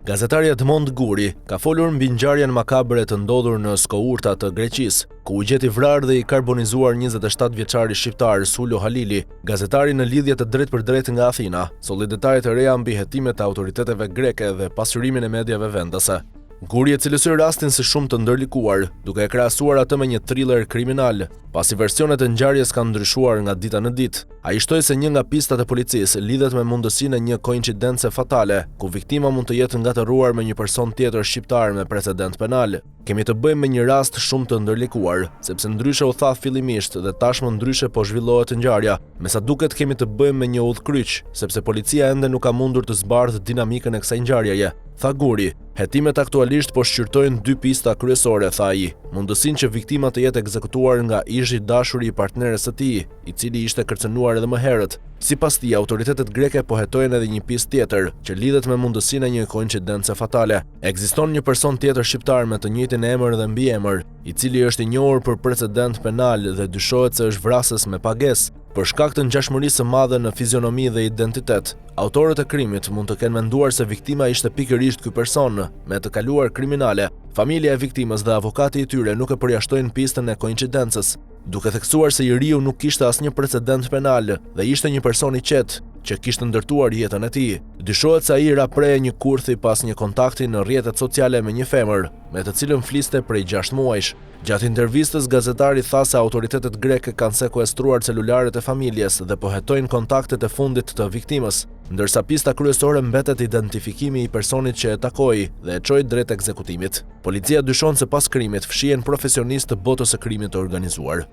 Gazetari Edmond Guri ka folur mbi ngjarjen makabre të ndodhur në Skourta të Greqisë, ku u gjeti vrarë dhe i karbonizuar 27 vjeçari shqiptar Sulo Halili, gazetari në lidhje të drejtpërdrejtë nga Athina, solli detajet e reja mbi hetimet e autoriteteve greke dhe pasurimin e mediave vendase. Guri e cilësoi rastin si shumë të ndërlikuar, duke e krahasuar atë me një thriller kriminal, pasi versionet e ngjarjes kanë ndryshuar nga dita në ditë. Ai shtoi se një nga pistat e policisë lidhet me mundësinë e një koincidence fatale, ku viktima mund të jetë ngatëruar me një person tjetër shqiptar me precedent penal. Kemi të bëjmë me një rast shumë të ndërlikuar, sepse ndryshe u tha fillimisht dhe tashmë ndryshe po zhvillohet ngjarja. Me sa duket kemi të bëjmë me një udhkryq, sepse policia ende nuk ka mundur të zbardhë dinamikën e kësaj ngjarjeje, tha Guri. Hetimet aktualisht po shqyrtojnë dy pista kryesore, tha ai. Mundësinë që viktima të jetë ekzekutuar nga ishi dashuri i partneres së tij, i cili ishte kërcënuar edhe më herët. Sipas tij, autoritetet greke po hetojnë edhe një pistë tjetër, që lidhet me mundësinë e një koincidence fatale. Ekziston një person tjetër shqiptar me të njëjtin emër dhe mbiemër, i cili është i njohur për precedent penal dhe dyshohet se është vrasës me pagesë. Për shkak të ngjashmërisë së madhe në fizionomi dhe identitet, autorët e krimit mund të kenë menduar se viktima ishte pikërisht ky person me të kaluar kriminale. Familja e viktimës dhe avokati i tyre nuk e përjashtojnë pistën e koincidencës, duke theksuar se i riu nuk kishte asnjë precedent penal dhe ishte një person i qetë që kishte ndërtuar jetën e tij. Dyshohet se ai rapreje një kurthi pas një kontakti në rrjetet sociale me një femër, me të cilën fliste prej 6 muajsh. Gjatë intervistës, gazetari tha se autoritetet greke kanë sekuestruar celularet e familjes dhe po hetojnë kontaktet e fundit të viktimës, ndërsa pista kryesore mbetet identifikimi i personit që e takoi dhe e çoi drejt ekzekutimit. Policia dyshon se pas krimit fshihen profesionistë të botës së krimit të organizuar.